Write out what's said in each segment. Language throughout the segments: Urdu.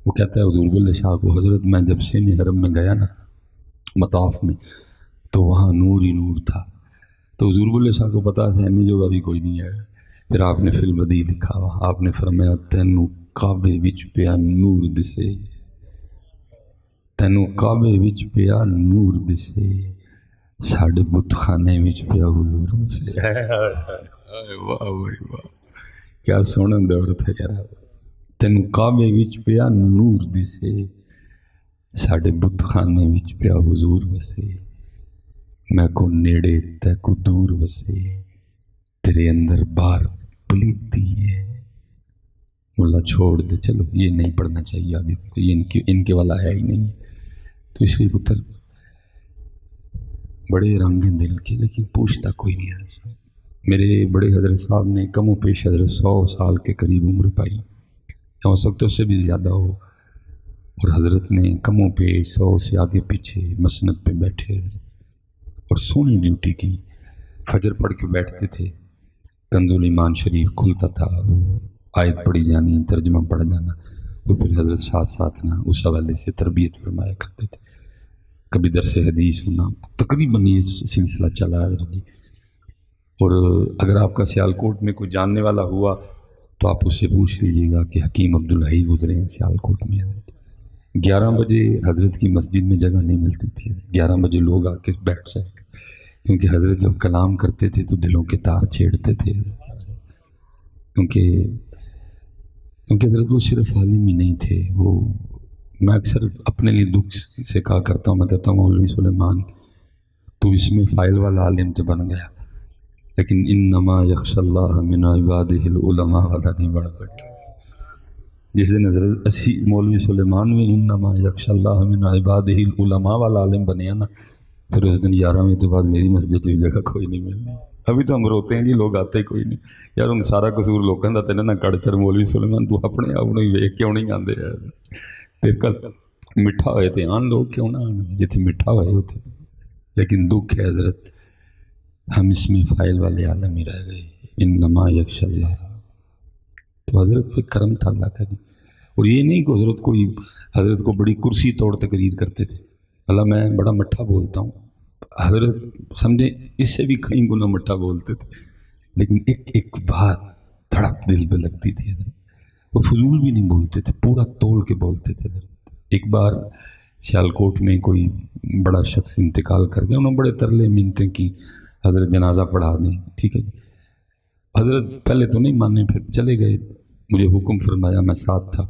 وہ کہتا ہے حضور بلے شاہ کو، حضرت میں جب سین حرم میں گیا نا مطاف میں تو وہاں نور ہی نور تھا. تو حضور بلے شاہ کو پتا سہنے جو ابھی کوئی نہیں ہے. پھر آپ نے فی البدی لکھا ہوا، آپ نے فرمایا تینوں کعبے وچ پیا نور دسے، تینوں کعبے وچ پیا نور دسے، ساڈے بت خانے وچ پیا حضور وسے. واہ واہ، کیا سونا دور تھا یار. تینوں کعبے وچ پیا نور دسے، ساڈے بت خانے وچ پیا حضور وسے. میں کو نیڑے تے کو دور وسے، تیرے اندر بار پلیتی ہے. ملا چھوڑ دے، چلو یہ نہیں پڑھنا چاہیے آگے، یہ ان کے والا ہے ہی نہیں. تو اس لیے پتر بڑے رنگ ہیں دل کے، لیکن پوچھتا کوئی نہیں ہے. میرے بڑے حضرت صاحب نے کم و پیش حضرت 100 سال کے قریب عمر پائی، ہو سکتا اس سے بھی زیادہ ہو. اور حضرت نے کم و پیش 100 سے آگے پیچھے مسند پہ بیٹھے اور سونی ڈیوٹی کی. فجر پڑھ کے بیٹھتے تھے، کنز الایمان شریف کھلتا تھا، آیت پڑھی جانی، ترجمہ پڑھ جانا، اور پھر حضرت ساتھ ساتھ نا اس حوالے سے تربیت فرمایا کرتے تھے. کبھی درس حدیث ہونا، تقریباً یہ سلسلہ چلا ہے حضرت جی. اور اگر آپ کا سیالکوٹ میں کوئی جاننے والا ہوا تو آپ اس سے پوچھ لیجیے گا کہ حکیم عبدالحی گزرے ہیں سیالکوٹ میں. حضرت 11 بجے حضرت کی مسجد میں جگہ نہیں ملتی تھی، 11 بجے لوگ آ کے بیٹھ جائے، کیونکہ حضرت جب کلام کرتے تھے تو دلوں کے تار چھیڑتے تھے. کیونکہ حضرت وہ صرف عالم ہی نہیں تھے. وہ میں اکثر اپنے لیے دکھ سے کہا کرتا ہوں، میں کہتا ہوں مولوی سلیمان تو اس میں فائل والا عالم تو بن گیا، لیکن انما یخشی اللہ من عبادہ العلماء والا نہیں بڑھ سکتا. جس دن حضرت مولوی سلیمان میں انما یخشی اللہ من عبادہ العلماء والا عالم بنیا نا، پھر اس دن 11ویں تو بعد میری مسجد کی جگہ کوئی نہیں ملنی. ابھی تو ہم روتے ہیں جی لوگ آتے کوئی نہیں یار، ان سارا قصور لوگوں کا تین نہ کڑ چڑ. مولوی سلیمان تو اپنے آپ کو ویک کیوں نہیں آتے یار؟ کل میٹھا ہوئے تھے آن لوگ کیوں نہ آنا جتنے میٹھا ہوئے ہوتے. لیکن دکھ ہے حضرت ہم اس میں فائل والے عالم ہی رہ گئے. انما یخشی اللہ، تو حضرت پہ کرم تھا اللہ کا. اور یہ نہیں کہ حضرت کو بڑی کرسی توڑ تقریر کرتے تھے. اللہ میں بڑا مٹھا بولتا ہوں، حضرت سمجھے اس سے بھی کئی گنا مٹھا بولتے تھے، لیکن ایک بات دھڑک دل پہ لگتی تھی حضرت. اور فضول بھی نہیں بولتے تھے، پورا تول کے بولتے تھے حضرت. ایک بار سیالکوٹ میں کوئی بڑا شخص انتقال کر گیا، انہوں نے بڑے ترلے منتیں کی حضرت جنازہ پڑھا دیں. ٹھیک ہے جی، حضرت پہلے تو نہیں مانے، پھر چلے گئے، مجھے حکم فرمایا، میں ساتھ تھا.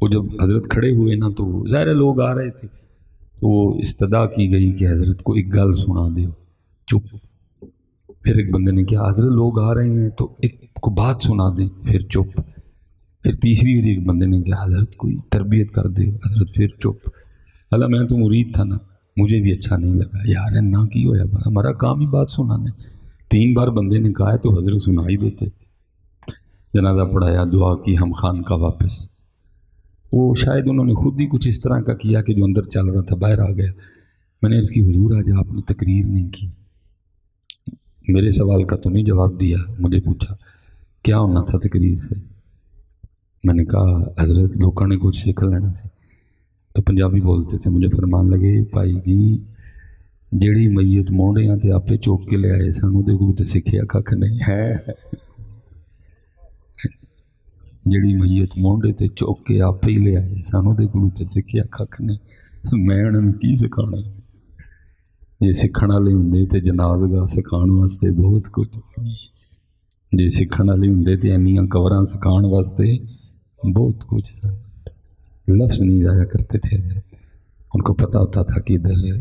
وہ جب حضرت کھڑے ہوئے نا تو ظاہر لوگ آ رہے تھے، تو وہ استدعا کی گئی کہ حضرت کو ایک گل سنا دے. چپ. پھر ایک بندے نے کہا حضرت لوگ آ رہے ہیں تو ایک کو بات سنا دیں. پھر چپ. پھر تیسری بار ایک بندے نے کہا حضرت کوئی تربیت کر دے. حضرت پھر چپ. اللہ میں تو مرید تھا نا، مجھے بھی اچھا نہیں لگا یار نہ کی ہوا، ہمارا کام ہی بات سنانے. 3 بار بندے نے کہا ہے تو حضرت سنا ہی دیتے. جنازہ پڑھایا، دعا کی، ہم خان کا واپس. وہ شاید انہوں نے خود ہی کچھ اس طرح کا کیا کہ جو اندر چل رہا تھا باہر آ گیا. میں نے اس کی حضور آج آپ نے تقریر نہیں کی. میرے سوال کا تو نہیں جواب دیا، مجھے پوچھا کیا ہونا تھا تقریر سے. میں نے کہا حضرت لوگوں نے کچھ سیکھ لینا تھا. تو پنجابی بولتے تھے، مجھے فرمان لگے بھائی جی جیڑی میت موڑیاں تے آپے چوک کے لے آئے سانو دے کو تے سکھیا کھ نہیں ہے. جیڑی میت موڑے تے چوک کے آپے ہی لے آئے سانو دے کو تے سکھیا کھ نہیں. میں انہوں کی سکھانا؟ جی سکھن والے ہوں تے جنازگاہ سکھان واسطے بہت کچھ، جی سکھن والے ہوں تے اینیاں قبراں سکھان واسطے بہت کچھ سن. لفظ نہیں جایا کرتے تھے، ان کو پتہ ہوتا تھا کہ ادھر ہے.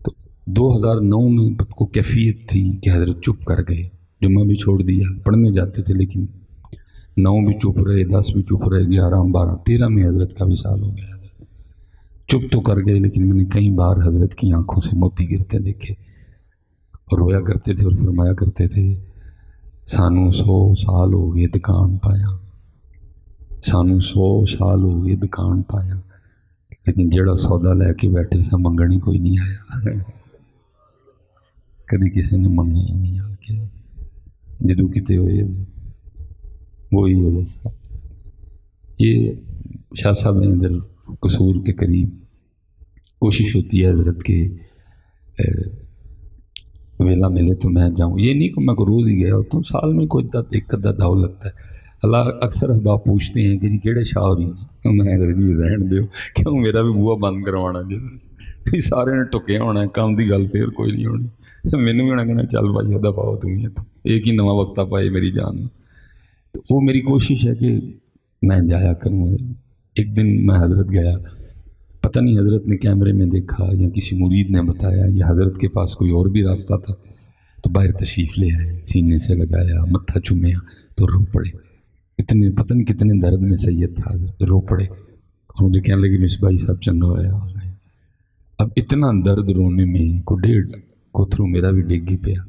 تو 2009 میں کو کیفیت تھی کہ حضرت چپ کر گئے. جمعہ بھی چھوڑ دیا، پڑھنے جاتے تھے لیکن 9 بھی چپ رہے، 10 بھی چپ رہے، 11 12 13 میں حضرت کا وصال ہو گیا. چپ تو کر گئے لیکن میں نے کئی بار حضرت کی آنکھوں سے موتی گرتے دیکھے اور رویا کرتے تھے اور فرمایا کرتے تھے سانو 100 سال ہو گئے دکان پایا، سانو 100 سال ہو گئے دکان پایا، لیکن جڑا سودا لے کے بیٹھے سا منگنی کوئی نہیں آیا. کدی کسی نے منگی ہی نہیں آ کے. جدو کتے ہوئے وہی ہے. یہ شاہ صاحب نے ادھر قصور کے قریب کوشش ہوتی ہے حضرت کے ویلا ملے تو میں جاؤں. یہ نہیں کہ میں کو روز ہی گیا ہوتا ہوں، سال میں کوئی ایک ادھا داؤ لگتا ہے. اللہ اکثر احباب پوچھتے ہیں کہ جی کہڑے شاہ ہو رہی ہیں، میں جی رہن دیو کیوں میرا بھی بوا بند کروانا جی سارے نے ٹکیا ہونا ہے کام کی گل پھر کوئی نہیں ہونی. مینوں بھی ہونا کہنا چل بھائی ادا پاؤ تم ایک ہی نواں وقتہ پائے میری جان. تو وہ میری کوشش ہے کہ میں جایا کروں. ایک دن میں حضرت گیا، پتہ نہیں حضرت نے کیمرے میں دیکھا یا کسی مرید نے بتایا یا حضرت کے پاس کوئی اور بھی راستہ تھا، تو باہر تشریف لے آئے، سینے سے لگایا، متھا چومیا تو رو پڑے. اتنے پتہ نہیں کتنے درد میں سید تھا حضرت، رو پڑے اور مجھے کہنے لگے مصباحی صاحب چنگا ہوا. اب اتنا درد رونے میں کو ڈیڑھ کوتھرو میرا بھی ڈگ ہی پیا.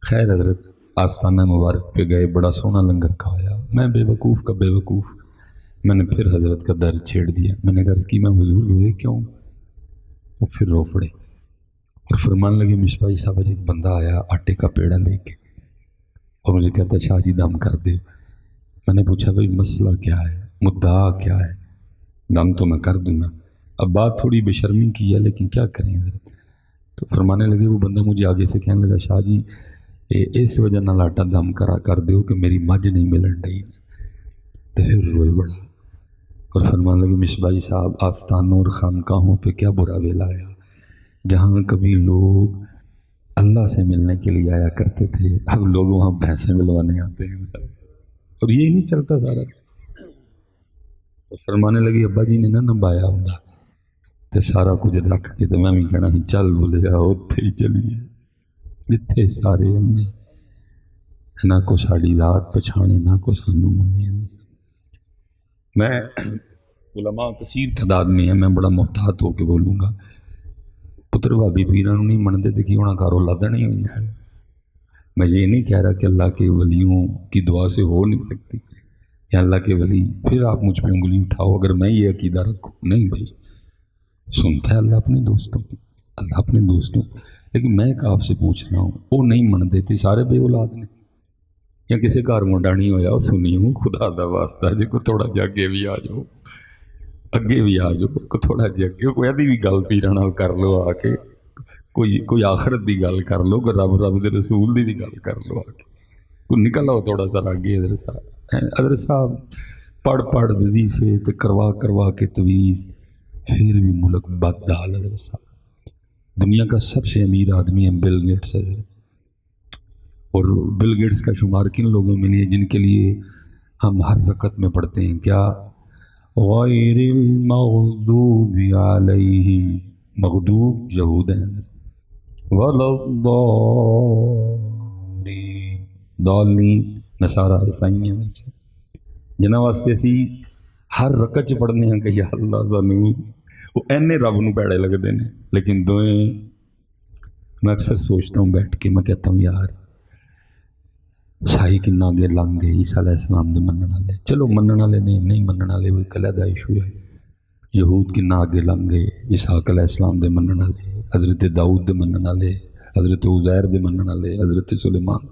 خیر حضرت آستانہ مبارک پہ گئے، بڑا سونا لنگر کھایا. میں بے وقوف کا بے وقوف، میں نے پھر حضرت کا در چھیڑ دیا. میں نے عرض کی میں حضور روئے کیوں؟ وہ پھر رو پڑے اور فرمان لگے مصباحی صاحب ایک بندہ آیا آٹے کا پیڑا لے کے اور مجھے کہتا شاہ جی دم کر دے. میں نے پوچھا بھائی مسئلہ کیا ہے، مدعا کیا ہے؟ دم تو میں کر دوں گا. اب بات تھوڑی بے شرمی کی ہے لیکن کیا کریں حضرت. تو فرمانے لگے وہ بندہ مجھے آگے سے کہنے لگا شاہ جی اس وجہ نہ لاٹا دم کرا کر دیو کہ میری مجھ نہیں ملن رہی. تو پھر روئے بڑا اور فرمان لگے مصباحی صاحب آستانوں اور خانقاہوں پہ کیا برا ویلا آیا، جہاں کبھی لوگ اللہ سے ملنے کے لیے آیا کرتے تھے اب لوگ وہاں بھینسیں ملوانے آتے ہیں. اور یہ نہیں چلتا سارا. اور فرمانے لگے ابا جی نے نہ نبایا ہوں تو سارا کچھ رکھ کے تو میں بھی کہنا چل بولے اتھے ہی چلیے جتھے سارے انے نہ کو ساڑی ذات پچھانے نہ کو سانو منے. میں علماء کثیر تعداد میں ہیں، میں بڑا محتاط ہو کے بولوں گا. پتر بھابی پیران نہیں منتے تو کی ہونا کارو لادہ نہیں ہوئی ہے. میں یہ نہیں کہہ رہا کہ اللہ کے ولیوں کی دعا سے ہو نہیں سکتی یا اللہ کے ولی پھر آپ مجھ پہ انگلی اٹھاؤ اگر میں یہ عقیدہ رکھوں. نہیں بھائی، سنتا ہے اللہ اپنے دوستوں کی، اللہ اپنے دوستوں کی. لیکن میں ایک آپ سے پوچھ رہا ہوں وہ نہیں من دیتے سارے بے اولاد نے یا کسی گھر منڈا نہیں ہویا وہ سنی ہوں خدا دا واسطہ جی کو تھوڑا جا اگے بھی آ جاؤ، اگے بھی آ جاؤ کو تھوڑا جا اگے کوئی بھی گل پیران نال کر لو آ کے، کوئی آخرت دی گل کر لو، کوئی رب دے رسول دی بھی گل کر لو آ کے، کوئی نکل آؤ تھوڑا سا آگے. حضرت صاحب پڑھ وظیفے تے کروا کے تویز پھر بھی ملک بد حال. حضرت صاحب دنیا کا سب سے امیر آدمی ہے بل گیٹس ہے، اور بل گیٹس کا شمار کن لوگوں میں نہیں ہے جن کے لیے ہم ہر رکعت میں پڑھتے ہیں کیا غیر المغضوب علیہم، مغضوب یہود ہیں، ولا الضالین، ضالین نصارہ عیسائی ہیں، جنہاں واسطے اسی ہر رکعت چ پڑھنے ہیں کہ یا اللہ سانو وہ اینے رب نو پیڑے لگتے ہیں. لیکن دوئیں میں اکثر سوچتا ہوں بیٹھ کے، میں کہتا ہوں یار شاہی کنا اگے لنگ گئے عیسیٰ علیہ السلام دے منن والے. چلو منن والے نہیں منن والے وہ ایک علیحدہ ایشو ہے. یہود کنا اگے لنگ گئے اسحاق علیہ السلام دے منن والے، حضرت داؤد دے منن والے، حضرت عزیر دے منن والے، حضرت سلیمان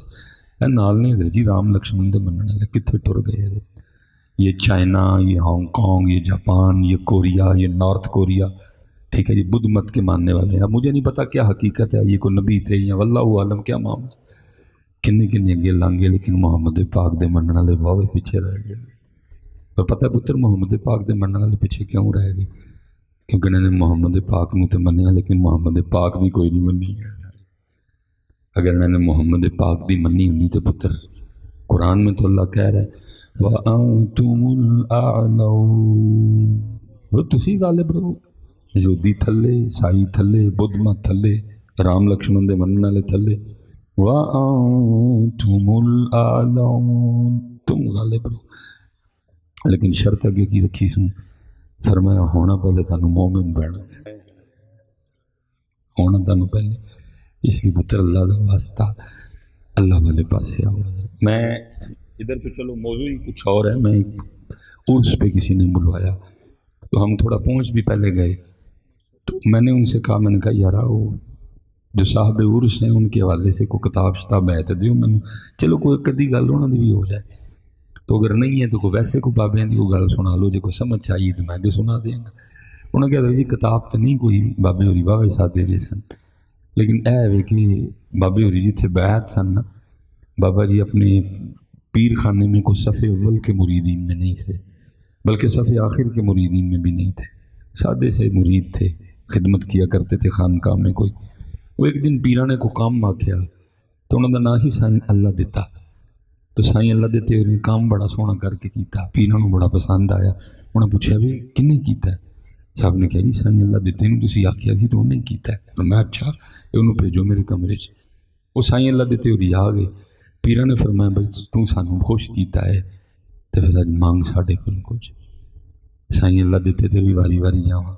نال نہیں حضرت جی رام لکشمن دے منن والے کتنے ٹر گئے. یہ چائنا، یہ ہانگ کانگ، یہ جاپان، یہ کوریا، یہ نارتھ کوریا، ٹھیک ہے جی بدھ مت کے ماننے والے ہیں. اب مجھے نہیں پتا کیا حقیقت ہے، یہ کوئی نبی تھے یا واللہ عالم کیا معاملہ، کنے اگے لنگے لیکن محمد پاک دے منن والے واوے پیچھے رہ گئے. اور پتہ پتر محمد پاک دے منن والے پیچھے کیوں رہ گئے؟ کیونکہ انہوں نے محمد پاک نو تے منیا لیکن محمد پاک دی کوئی نہیں منی ہے. اگر انہوں نے محمد پاک دی منی ہوندی تو پتر قرآن میں تو اللہ کہہ رہا ہے وَأَنْتُمُ الْأَعْلَوْنَ، وہ تسی غالب رہو. یہودی تھلے، عیسائی تھلے، بدھ مت تھلے، رام لکشمن دے منن والے تھلے، وَأَنْتُمُ الْأَعْلَوْنَ، تم غالب رہو. لیکن شرط اگے کی رکھی سن، فرمایا ہونا پہلے تانوں مومن بننا، ہونا تانوں پہلے. اس لیے پتر اللہ دا واسطہ اللہ والے پاسے آؤ. میں ادھر پہ چلو موضوع ہی کچھ اور ہے، میں عرس پہ کسی نے بلوایا تو ہم تھوڑا پہنچ بھی پہلے گئے تو میں نے ان سے کہا، میں نے کہا یارا وہ جو صاحب عرس ہیں ان کے حوالے سے کوئی کتاب شتاب ہے تو دیو میں، چلو کوئی کدی گل انہوں نے بھی ہو جائے. تو اگر نہیں ہے تو کوئی ویسے کو بابے کی کوئی گل سنا لو، جو کوئی سمجھ چاہیے تو میں بھی سنا دیا گا۔ انہوں نے کہا جی کتاب تو نہیں کوئی، بابے ہوری واہ سادے جی سن، لیکن اے ہے کہ بابے ہوری جتھے بیعت سن نا، بابا جی اپنے پیر خانے میں کوئی صف اول کے مریدین میں نہیں تھے، بلکہ صف آخر کے مریدین میں بھی نہیں تھے، سادے سے مرید تھے، خدمت کیا کرتے تھے خانقاہ میں کوئی۔ وہ ایک دن پیرا نے کو کام آکھیا تو انہوں نے نا ہی سائیں اللہ دیتا، تو سائیں اللہ دیتے انہیں کام بڑا سونا کر کے کیتا، پیرا نو بڑا پسند آیا۔ انہوں نے پوچھا بھی کنے کیتا ہے؟ صاحب نے کہا جی سائیں اللہ دیتے نے تسی آکھیا سی تو انہیں کیتا ہے۔ اور میں اچھا یہ انہوں بھیجو میرے کمرے چ۔ وہ سائیں اللہ دیتے ہوری آ گئے، پیرا نے فرمایا بھائی تو سانوں خوش کیتا ہے تو پھر اج مانگ ساڈے کول کچھ۔ سائیں اللہ دیتے تے بھی واری واری جاواں،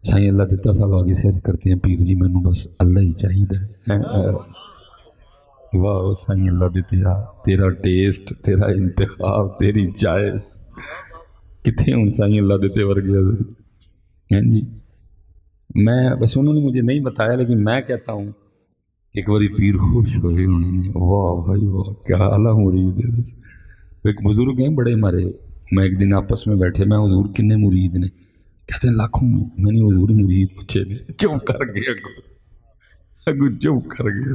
سائیں اللہ دیتا صاحب آگے سرچ کرتے ہیں پیر جی مینوں بس اللہ ہی چاہیے۔ واہ سائیں اللہ دیتے تیرا ٹیسٹ، تیرا انتخاب، تیری چائس کتنے ہوں سائیں اللہ دیتے ورگے۔ ہاں جی میں بس انہوں نے مجھے نہیں بتایا، لیکن میں کہتا ہوں ایک باری پیر خوش ہوئے انہوں نے، واہ بھائی واہ کیا اعلیٰ مرید ہے۔ ایک بزرگ ہیں بڑے ہمارے، میں ایک دن آپس میں بیٹھے، میں حضور کنے مرید نے؟ کہتے ہیں لاکھوں میں نے حضور مرید پوچھے تھے، چپ کر گیا اگو چپ کر گیا۔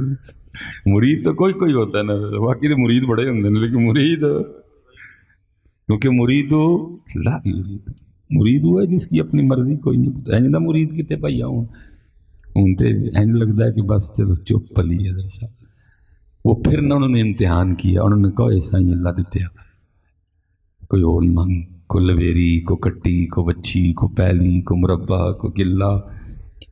مرید تو کوئی کوئی ہوتا ہے نا، باقی تو مرید بڑے ہوتے ہیں، لیکن مرید کیونکہ مرید لا مرید ہوا ہے جس کی اپنی مرضی کوئی نہیں پتا۔ اینجا مرید کتے پائی آؤں ہوں تو اینج لگتا ہے کہ بس چلو چپ پلی ہے در صاحب۔ وہ پھر نہ انہوں نے امتحان کیا، انہوں نے کہا سائیں اللہ دیتے کوئی اور مانگ، کوئی لویری، کو کٹی، کو بچی، کو پیلی، کو مربع، کو گلا،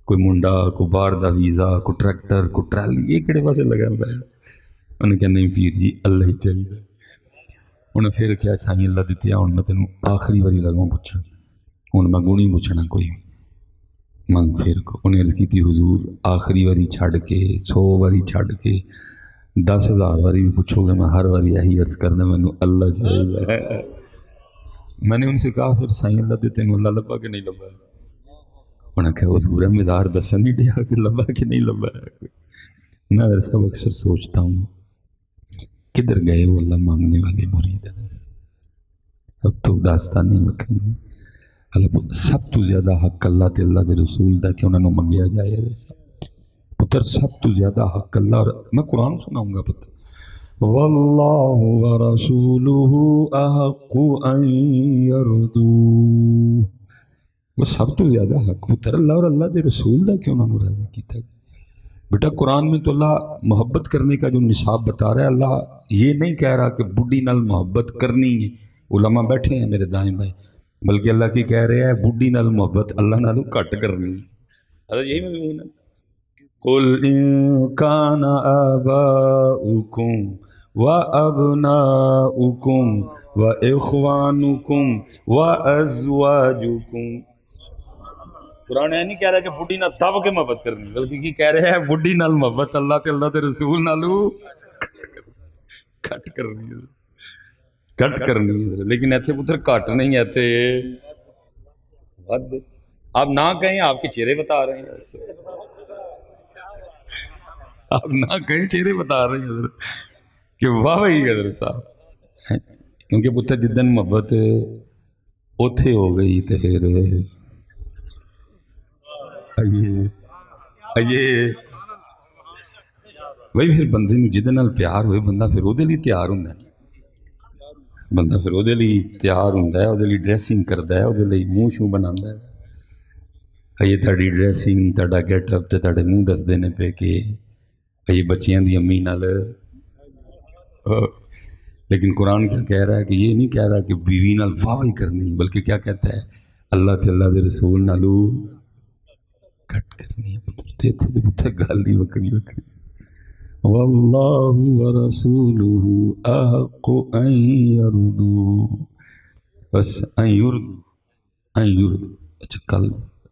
کوئی منڈا، کو باہر دا ویزا، کو ٹریکٹر، کو ٹرالی، یہ کہڑے پاسے لگا ہوا ہے؟ انہوں نے کہا نہیں پیر جی اللہ ہی چاہیے۔ انہیں پھر کیا سائیں اللہ دیتے ہوں میں تینوں آخری واری لگوں پوچھا، ہوں میں گونی پوچھنا کوئی منگ پھر کو۔ انہیں عرض کی تھی حضور آخری واری چھڑ کے 100 واری چھڑ کے 10,000 واری بھی پوچھو گے میں ہر واری یہی عرض کرنا مینوں اللہ چاہیے۔ میں نے ان سے کہا پھر سائیں اللہ دیتے ہیں اللہ لبا کہ نہیں لبا؟ انہوں نے کہا حضور مزار دسن نہیں دیا کہ لبا کہ نہیں لبا ہے۔ میں صاحب اکثر سوچتا ہوں کدھر گئے وہ اللہ مانگنے والے مرید؟ اب تو داستان نہیں مکھنی ہے۔ اللہ سب تو زیادہ حق اللہ تے اللہ دے رسول دا کہ انہوں نے منگیا جائے پتر، سب تو زیادہ حق اللہ۔ اور میں قرآن سناؤں گا پتر، واللہ ورسولہ احق ان یردوہ، وہ سب تو زیادہ حق پتر اللہ اور اللہ دے رسول دا کہ انہوں نے راضی کیتا ہے۔ بیٹا قرآن میں تو اللہ محبت کرنے کا جو نصاب بتا رہا ہے، اللہ یہ نہیں کہہ رہا کہ بڈھی نال محبت کرنی ہے، علماء بیٹھے ہیں میرے دائیں بھائی، بلکہ اللہ کی کہہ رہے ہیں بڈھی نال محبت اللہ نالوں کٹ کرنی ہے۔ یہی مضمون ہے، قل ان کان آباؤکم وابناؤکم واخوانکم وازواجکم۔ قرآن یہ نہیں کہہ رہا کہ بڈھی نال دب کے محبت کرنی، بلکہ کی کہہ رہے ہیں بڈھی نال محبت اللہ تے اللہ دے رسول نالوں کٹ کرنی ہے، کٹ کرنی ہے۔ لیکن ایتھے پتر کٹ نہیں، ایتھے ود۔ آپ نہ کہیں آپ کے چہرے بتا رہے ہیں، آپ نہ کہیں چہرے بتا رہے ہیں حضرت کہ واہ بھائی حضرت صاحب، کیونکہ پتر جدن محبت اوتھے ہو گئی تو پھر بھائی پھر بندے میں جدے نال پیار ہوئے بندہ پھر وہ لیے تیار ہوں، بندہ پھر وہ لیے تیار ہوں، وہ ڈریسنگ کرتا ہے، وہ منہ شو بنا ہے۔ یہ تاری ڈریسنگ، تا گیٹ اپ، تے منہ دس دینے پہ کہ یہ بچیاں دی امی نال۔ لیکن قرآن کیا کہہ رہا ہے کہ یہ نہیں کہہ رہا کہ بیوی نال واہ کرنی، بلکہ کیا کہتا ہے اللہ تے اللہ دے رسول نالو کٹ کرنی ہے۔ گل ہی بکری بکری، واللہ ورسولہ احق ان یردوہ، بس ان یردو اچھا کل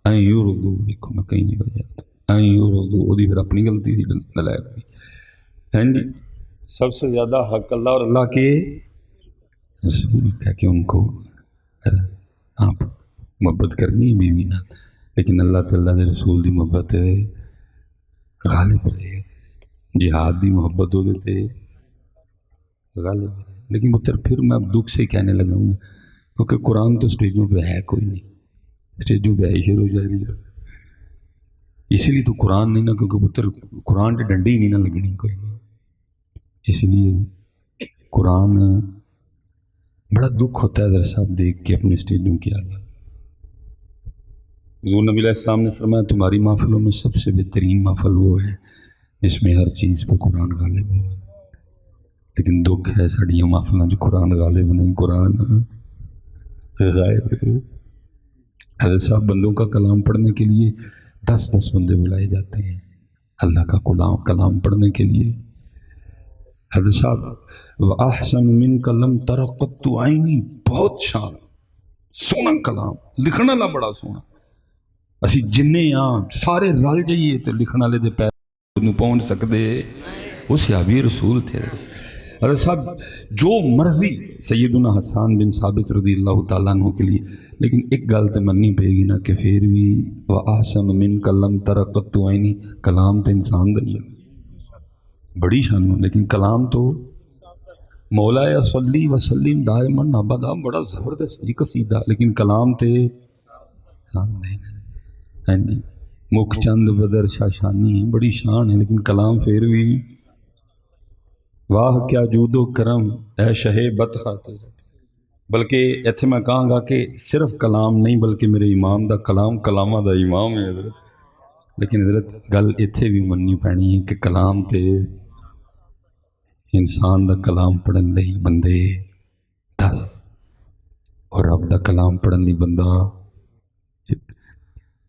ان یردو دیکھو میں کہیں نہیں جاتا، ان یردو وہ پھر اپنی غلطی تھی نلائق دی۔ ہاں جی سب سے زیادہ حق اللہ اور اللہ کے رسول کا کہ ان کو آپ محبت کرنی ہے بیوی نال، لیکن اللہ تعالیٰ دے رسول دی محبت غالب رہے، جہاد دی محبت ہو دیتے غالب رہے۔ لیکن پتر پھر میں اب دکھ سے کہنے لگا ہوں کیونکہ قرآن تو سٹیجوں پہ ہے کوئی نہیں، سٹیجوں پہ ہے شروع ہو جائے گا، اسی لیے تو قرآن نہیں نا، کیونکہ پتر قرآن کی ڈنڈی نہیں نہ لگنی کوئی نہیں، اس لیے قرآن بڑا دکھ ہوتا ہے ذرا صاحب دیکھ کے اپنے سٹیجوں کی حالت۔ حضور نبی علیہ السلام نے فرمایا تمہاری محفلوں میں سب سے بہترین محفل وہ ہے جس میں ہر چیز پہ قرآن غالب ہو، لیکن دکھ ہے ساڑیاں محفلیں جو قرآن غالب نہیں، قرآن غائب ہے۔ حضرت صاحب بندوں کا کلام پڑھنے کے لیے 10 بندے بلائے جاتے ہیں اللہ کا کلام پڑھنے کے لیے۔ حضرت صاحب وَأَحْسَنُ مِنْكَ لَمْ تَرَ قَطُّ عَيْنِي، بہت شان سونا کلام، لکھنا لا بڑا سونا، اسی جننے سارے رل جائیے تو لکھن والے دے پیر نوں پہنچ سکتے، وہ صحابی رسول تھے۔ حضرت صاحب جو مرضی سیدنا حسان بن ثابت رضی اللہ تعالیٰ عنہ کے لیے، لیکن ایک گل تو مننی پے گی نا کہ پھر بھی وَأَحْسَنُ مِنْكَ لَمْ تَرَ قَطُّ عَيْنِي، کلام تو انسان دا ہی ہے بڑی شان، لیکن کلام تو مولا صلی وسلم دائماً ابدا، بڑا زبردست قصیدہ، لیکن کلام تے ہاں جی مکھ چند بدر شاشانی بڑی شان ہے، لیکن کلام پھر بھی واہ کیا جود و کرم اے شہ بطخہ تیرا۔ بلکہ ایتھے میں کہاں گا کہ صرف کلام نہیں بلکہ میرے امام دا کلام کلامہ دا امام ہے حضرت، لیکن حضرت گل ایتھے بھی مننی پینی ہے کہ کلام تے انسان دا کلام پڑھن لئی بندے 10 اور رب دا کلام پڑھن لئی بندہ۔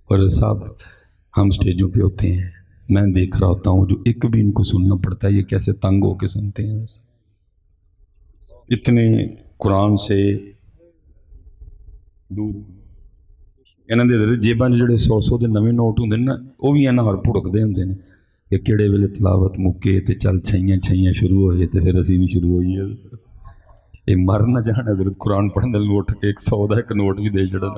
اور صاحب ہم سٹیجوں پہ ہوتے ہیں، میں دیکھ رہا ہوتا ہوں جو ایک بھی ان کو سننا پڑتا ہے یہ کیسے تنگ ہو کے سنتے ہیں، اتنے قرآن سے دور۔ انہاں دے جیباں جڑے 100 دے نویں نوٹ ہوندے نا، وہ بھی انہاں ہر پھڑکدے ہوندے نے کہ کیڑے ویلے تلاوت مکے تے چل چھیاں شروع ہوئے تے پھر اسی بھی شروع ہوئیے، یہ مر نہ جان حضرت قرآن پڑھن دے اٹھ کے 100 دا ایک نوٹ بھی دے چڑھن،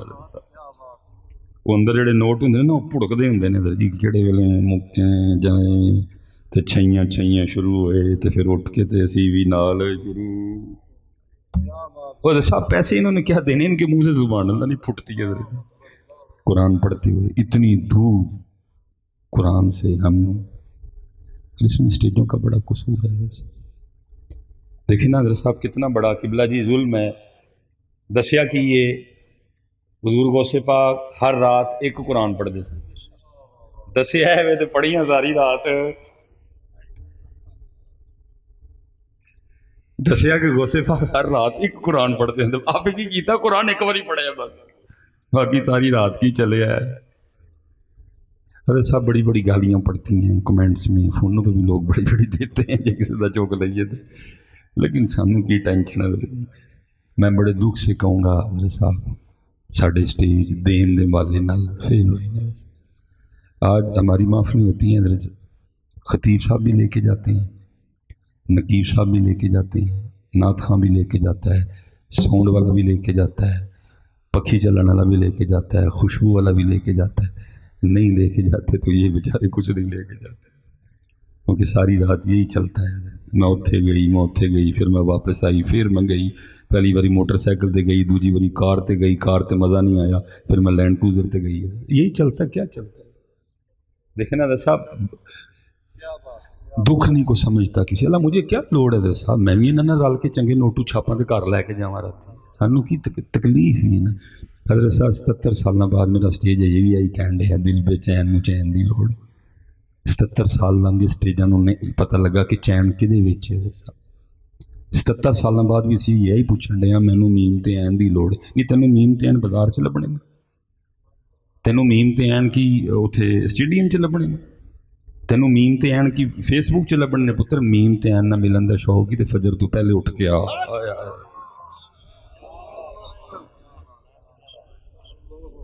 وہ اندر جڑے نوٹ ہوندے نا وہ پھڑکدے ہوندے نے جی کیڑے ویلے مکیں جائیں تے چھیاں شروع ہوئے تے پھر اٹھ کے تے اسی بھی نال شروع۔ وہ صاحب پیسے انہوں نے کیا دینے، ان کے منہ سے زبان اللہ نہیں پھٹتی ہے حضرت قرآن پڑھتے ہوئے، اتنی دور قرآن سے ہم، اس میں اسٹیجوں کا بڑا قصور ہے۔ دیکھیں نا حضرت صاحب کتنا بڑا قبلہ جی ظلم ہے، دسیا کہ یہ حضور غوث پاک ہر رات ایک قرآن پڑھتے تھے، دسیا ہے وہ تو پڑھیاں ساری رات، دسیا کہ غوث پاک ہر رات ایک قرآن پڑھتے ہیں، آپ کی کیتا قرآن ایک باری پڑھے بس، باقی ساری رات کی چلے ہے۔ حضرت صاحب بڑی بڑی گالیاں پڑھتی ہیں کمنٹس میں، فونوں پہ بھی لوگ بڑی بڑی دیتے ہیں جی کسی کا چوک لئیے تھے، لیکن سانوں کی ٹینشن ہے۔ میں بڑے دکھ سے کہوں گا حضرت صاحب ساڑھے سٹیج دین دے والے نال فیل ہوئے ہیں۔ آج ہماری محفلیں ہوتی ہیں حضرت، خطیب صاحب بھی لے کے جاتے ہیں، نقیب صاحب بھی لے کے جاتے ہیں، نعت خواں بھی لے کے جاتا ہے، ساؤنڈ والا بھی لے کے جاتا ہے، پکھی چلن والا بھی لے کے جاتا ہے، خوشبو والا بھی لے کے جاتا ہے، نہیں لے کے جاتے تو یہ بیچارے کچھ نہیں لے کے جاتے، کیونکہ ساری رات یہی چلتا ہے، میں اتھے گئی پھر میں واپس آئی، پھر میں گئی، پہلی باری موٹر سائیکل تے گئی، دوسری باری کار تے گئی، کار تے مزہ نہیں آیا، پھر میں لینڈ کروزر تے گئی، یہی چلتا ہے، کیا چلتا ہے۔ دیکھیں نا صاحب دکھ نہیں کو سمجھتا کسی، اللہ مجھے کیا لوڑ ہے صاحب، میں بھی انہوں نے رل کے چنگے نوٹو چھاپاں تے گھر لے کے جاواں رات، سانوں کی تکلیف ہی ہے نا۔ حضرت صاحب 77 سال بعد میرا سٹیج ہے یہ بھی آئی کہن دے ہے دل بے چین چین دی لوڑ، 77 سال لنگے سٹیجاں نوں نہیں پتہ لگا کہ چین کدے وچ ہے۔ 77 سال بعد بھی اسی یہی پوچھن ڈے ہاں مینوں میم تے این دی لوڑ نہیں، تینوں میم تے این بازار چ لبنے، تینوں میم تے این کی اتھے اسٹیڈیم چ لبنے، تینوں میم تے این کی فیس بک چ لبنے، پتر میم تے این نہ ملن دا شوق ہی تے فجر تو پہلے اٹھ کے آ۔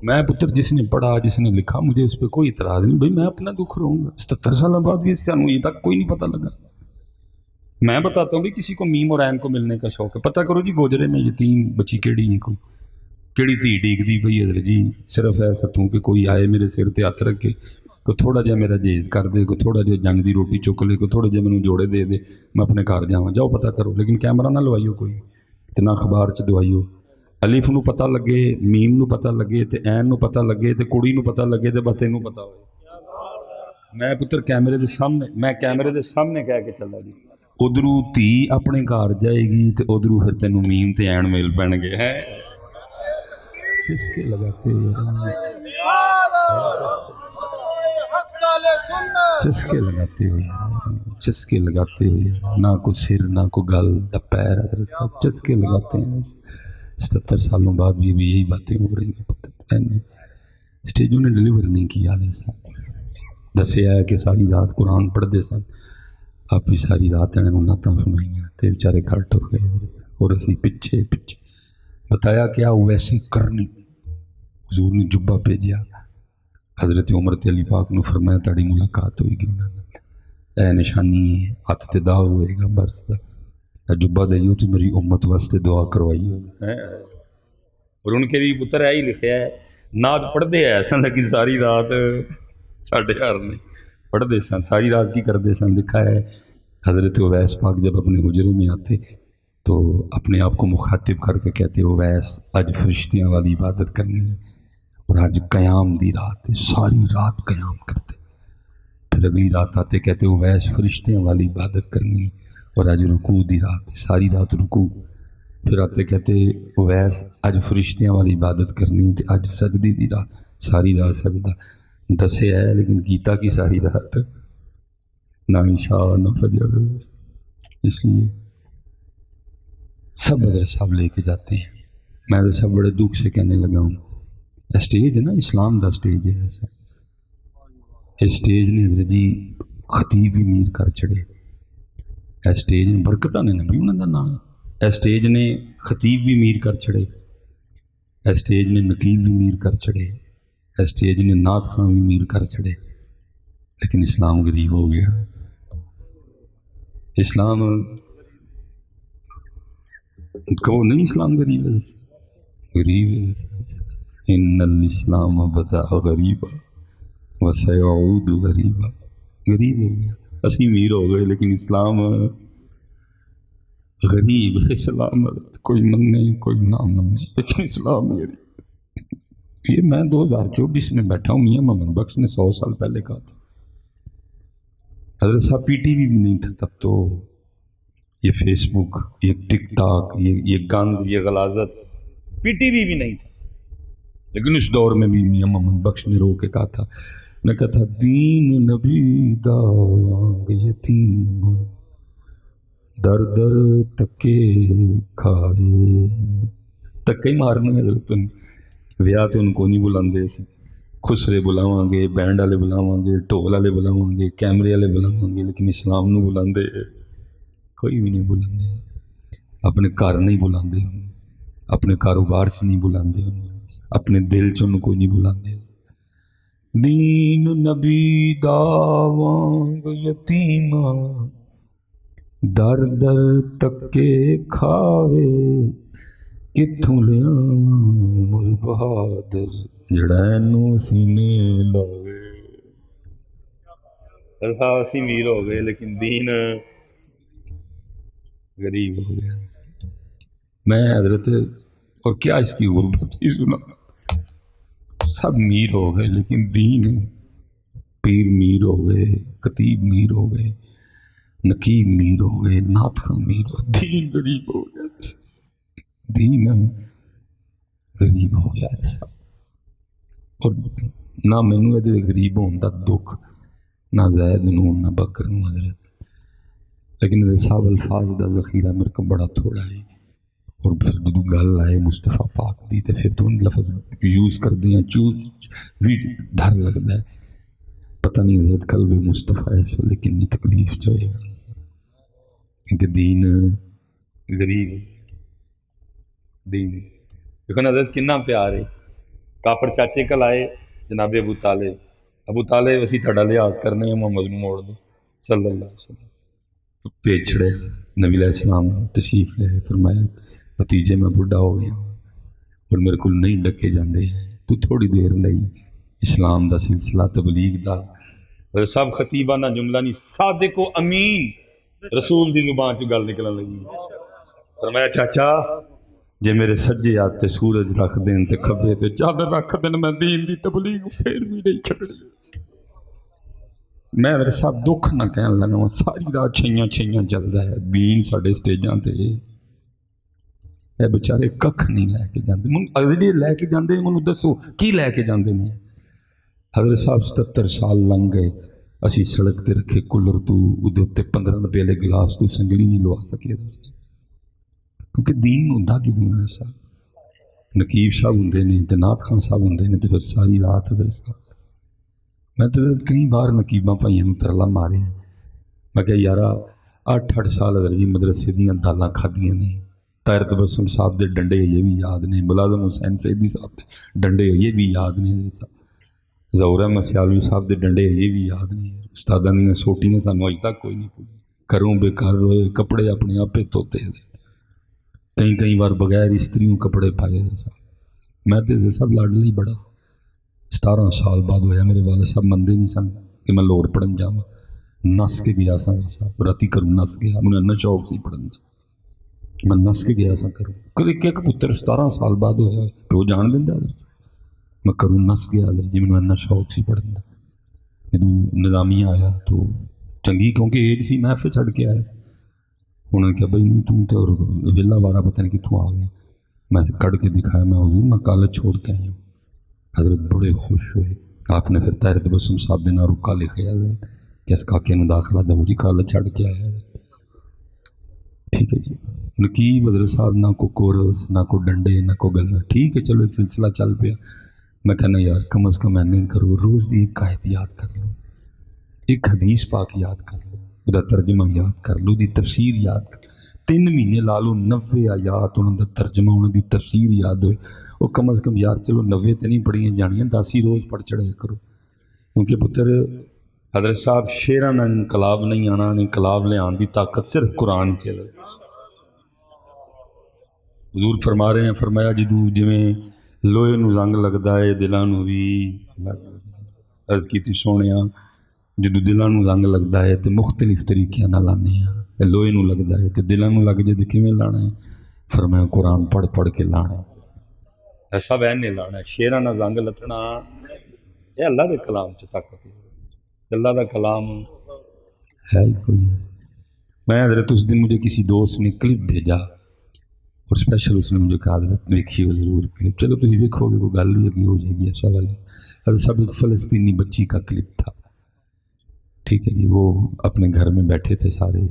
میں پتر جس نے پڑھا جس نے لکھا مجھے اس پہ کوئی اعتراض نہیں، بھائی میں اپنا دکھ رہوں گا، 77 سال بعد بھی سانوں یہ تک کوئی نہیں پتہ لگا۔ میں بتاتا ہوں بھی کسی کو میم اور عین کو ملنے کا شوق ہے، پتہ کرو جی گوجرے میں یتیم بچی کیڑی ہے، کوئی کیڑی تھی ڈیگ دی پئی حضرت جی، صرف ہے ستوں کہ کوئی آئے میرے سر تے ہاتھ رکھ کے کوئی تھوڑا جہا میرا جہیز کر دے، کوئی تھوڑا جہا جنگ دی روٹی چک لے، کوئی تھوڑا جہا مینوں جوڑے دے دے، میں اپنے گھر جاواں، جاؤ پتہ کرو، لیکن کیمرہ نہ لوائیو کوئی، اتنا اخبار چ دوائیو، الف نو پتہ لگے، میم نو پتہ لگے، تے عین نو پتہ لگے، تے کڑی نو پتہ لگے، تے بس تینوں پتہ ہوئے۔ میں پتر کیمرے دے سامنے، میں کیمرے دے سامنے کہہ کے چلا جی، ادھروں تھی اپنے گھر جائے گی، تے ادھروں پھر تینوں میم تے عین مل پین گے، ہے چسکے لگاتے چسکے لگاتے ہوئے، چسکے لگاتے ہوئے، نہ کو سر نہ کو گل نہ پیر، چسکے لگاتے ہیں۔ 70 سالوں بعد بھی یہی باتیں ہو رہی ہیں، اسٹیجوں نے ڈلیور نہیں کیا۔ دسیا ہے کہ ساری رات قرآن پڑھتے سن، آپ بھی ساری رات انہوں نے نعتاں سنائیاں، تے بیچارے گھر ٹر گئے، اور اسی پیچھے پیچھے بتایا کیا ویسے کرنی۔ حضور نے جبہ بھیجیا، حضرت عمر تے علی پاک نے فرمایا تاڑی ملاقات ہوئے گی انہوں نے، اے نشانی ہے، ہاتھ تے داغ ہوئے گا برس دا، اے جبہ دئیو تو میری امت واسطے دعا کروائی ہوگی۔ اور ان کے بھی پتر ہے ہی لکھیا ہے، نعت پڑھتے ہیں سن لیکن ساری رات 8:30 نہیں پڑھتے سن، ساری رات کی کرتے سن۔ لکھا ہے حضرت اویس پاک جب اپنے حجرے میں آتے تو اپنے آپ کو مخاطب کر کے کہتے اویس آج فرشتیاں والی عبادت کرنی ہے، اور آج قیام دی رات ہے، ساری رات قیام کرتے۔ پھر اگلی رات آتے کہتے اویس فرشتیاں والی عبادت کرنی ہے، اور آج رکوع دی رات ہے، ساری رات رکوع۔ پھر آتے کہتے اویس آج فرشتیاں والی عبادت کرنی ہے، آج سجدی دی رات، ساری رات سجدہ۔ دسے ہے لیکن کیتا کی ساری رات، نہ عشاء نہ فجر۔ اس لیے سب حضرت صاحب لے کے جاتے ہیں۔ میں تو سب بڑے دکھ سے کہنے لگا ہوں، اسٹیج ہے نا، اسلام دا اسٹیج ہے ایسا، اسٹیج نے حضرت جی خطیب بھی میر کر چڑے، اسٹیج نے برکتہ نے نبی انہوں کا نام، اسٹیج نے خطیب بھی میر کر چڑے، اسٹیج نے نقیب بھی میر کر چڑے، اسٹیج نے نعت خواں بھی میر کر چڑے، لیکن اسلام غریب ہو گیا۔ اسلام کہو نہیں، اسلام غریب ہے، غریب ہے۔ ان الاسلام بدا غریبا وسیعود غریبا، غریب ہو گیا، اسی امیر ہو گئے لیکن اسلام غریب ہے۔ اسلام کوئی مننے کوئی نہ مننے، لیکن اسلام غریب۔ یہ میں 2024 میں بیٹھا ہوں، میاں محمد بخش نے 100 سال پہلے کہا تھا۔ حضرت صاحب پی ٹی وی بھی نہیں تھا تب، تو یہ فیس بک، یہ ٹک ٹاک، یہ گند، یہ غلاظت، پی ٹی وی بھی نہیں تھا، لیکن اس دور میں بھی میاں محمد بخش نے رو کے کہا تھا، نے کہا تھا دین نبی دانگ یتیم در در تکے کھائے، تکے ہی مارنے حضرت نے۔ ویاہ تو ان کو نہیں بلاندے سی، خسرے بلاواں گے، بینڈ والے بلاواں گے، ڈھول والے بلاواں گے، کیمرے والے بلاواں گے، لیکن اسلام نو بلاندے کوئی بھی نہیں بلاندے، اپنے گھر نہیں بلاندے، اپنے کاروبار سے نہیں بلاندے، اپنے دل چ انہوں کوئی نہیں بلاندے۔ دین نبی دا وانگ یتیماں در در تکے کھاوے، کتھوں لیا مل بہادر جڑا نو سینے لاوے۔ ایسا اسی میر ہو گئے لیکن دین غریب ہو گیا۔ میں حضرت اور کیا اس کی غربت ہی سنا، سب میر ہو گئے لیکن دین، پیر میر ہو گئے، خطیب میر ہو گئے، نقیب میر ہو گئے، نعت خواں میر ہو گئے، دین غریب ہو گیا، دین غریب ہو گیا ایسا۔ اور نہ مینوں یہ غریب ہون دا دکھ، نہ زید نوں نہ بکر نوں حضرت، لیکن حضرت صاحب الفاظ دا ذخیرہ میرے کو بڑا تھوڑا ہے، اور پھر جدوں گل آئے مصطفیٰ پاک دی تے پھر تو ان لفظ یوز کر دیا، چوز بھی ڈر لگتا ہے، پتہ نہیں حضرت قلب مصطفیٰ اس ویلے کنی تکلیف چاہے گا، کیونکہ دین غریب، دین لیکن حضرت کنا پیار ہے۔ کافر چاچے کل آئے جناب ابو طالب اسی تھڑا لحاظ کرنے ہیں، محمد نو موڑ دو صلی اللہ علیہ وسلم، پیچ چھڑے، نبی علیہ السلام تشریف لے، فرمایا بھتیجے میں بڑھا ہو گیا اور میرے کو نہیں ڈکے جاندے، تو تھوڑی دیر لئی اسلام دا سلسلہ تبلیغ دا سب خطیبانہ جملہ نہیں، صادق و امین رسول دی زبان چ گل نکلن لگی۔ فرمایا چاچا جے میرے سجے ہاتھ تے سورج رکھ دین تے کھبے تے چادر رکھ دین، میں دین دی تبلیغ پھر بھی نہیں چھڈنی۔ میں میرے صاحب دکھ نہ کہن لگا، ساری رات چھیاں چھیاں چلدا ہے دین ساڈے سٹیجاں تے، اے بیچارے ککھ نہیں لے کے جاندے۔ من اگلے لے کے جاندے، منوں دسو کی لے کے جاندے نے؟ حضرت صاحب 77 سال لنگ گئے، اسی سڑک تے رکھے کولر تو اودے تے 15 روپے والے گلاس تو سنگلی نہیں لوا سکے، کیونکہ دین ہوندا کی دین ہے صاحب۔ نقیب صاحب ہوندے نے تے نعت خان صاحب ہوندے نے تے پھر ساری رات حضرت صاحب، میں تو کئی بار نقیباں بھائیاں نوں ترلا مارے ہیں، میں کہ یارا 8 سال حضرت جی مدرسے دیاں دالاں کھادیاں نے، طاہر تبسم صاحب دے ڈنڈے یہ بھی یاد نے، ملازم حسین سیدی صاحب دے ڈنڈے یہ بھی یاد نے، حضرت صاحب ظہور احمد سیالوی صاحب دے ڈنڈے یہ بھی یاد نے، استاداں دیاں سوٹیاں سانوں اج تک کوئی نہیں پوچھی، کروں بے کر ہوئے کپڑے اپنے آپ دھوتے، کئی بار بغیر استریوں کپڑے پائے صاحب۔ میں تو سب لاڈلا ہی بڑا، 17 سال بعد ہویا، میرے والد صاحب مندے نہیں سن کہ میں لاہور پڑھن جاواں، نس کے گیا سا صاحب، راتی کروں نس گیا، مجھے اننا شوق سی پڑھن دا، میں نس کے گیا سا کروں، کدے کیا کہ پتر 17 سال بعد ہویا پیو جان دیندا، میں کروں نس گیا جی، مجھے اننا شوق سی پڑھن دا۔ جدوں نظامیہ آیا تو چنگی کیونکہ ایج سی، میں پھر چھڑ کے آیا، انہوں نے کہا بھائی تم تو ویلا وارا پتہ نہیں کتوں آ گیا، میں کڑ کے دکھایا، میں حضور میں کالج چھوڑ کے آیا ہوں۔ حضرت بڑے خوش ہوئے، آپ نے پھر طاہر تبسم صاحب نے رکا لکھا حضرت کہ اس کاکے نے داخلہ دو جی، کالج چھڑ کے آیا ہے، ٹھیک ہے جی۔ نقیب حضرت صاحب نہ کو کورس نہ کو ڈنڈے نہ کو گلنا، ٹھیک ہے چلو ایک سلسلہ چل پیا، میں کہنا یار کم از کم نہیں کرو، روز دی ایک آیت یاد کر لو، ایک حدیث پاک یاد کر لو، وہ ترجمہ یاد کر لو، دی تفسیر یاد کر لو، 3 مہینے لا لو، 90 آیات انہوں دا ترجمہ انہوں دی تفسیر یاد ہوئے، وہ کم از کم یار چلو 90 تے نہیں پڑھیاں جانیاں، 10 ہی روز پڑھ چڑھے کرو، کیونکہ پتر حضرت صاحب شیراں نال انقلاب نہیں آنا، انقلاب لے آن دی طاقت صرف قرآن چل۔ حضور فرما رہے ہیں، فرمایا جدوں جویں لوہے نو زنگ لگدا ہے دلاں نو بھی عرض کیتی سونیاں، جدوں دلاں نو زنگ لگدا ہے تے مختلف طریقیاں نال لانے ہیں، لوہے نو لگدا ہے تے دلاں نو لگ جے تے کیویں لانا ہے؟ فرمایا قرآن پڑھ پڑھ کے لانا ہے، ایسا بہن نہیں لانا ہے، شیراں نال زنگ لتنا، یہ اللہ دے کلام چ طاقت ہے، اللہ دا کلام ہے ہی کوئی ہے۔ میں حضرت اس دن مجھے کسی دوست نے کلپ بھیجا اور اسپیشل اس نے مجھے کہا حضرت دیکھیے ضرور کلپ، چلو تم دیکھو گے وہ گل بھی ہو جائے گی ایسا والی۔ حضرت صاحب ایک فلسطینی بچی کا کلپ تھا، ٹھیک ہے جی، وہ اپنے گھر میں بیٹھے تھے، سارے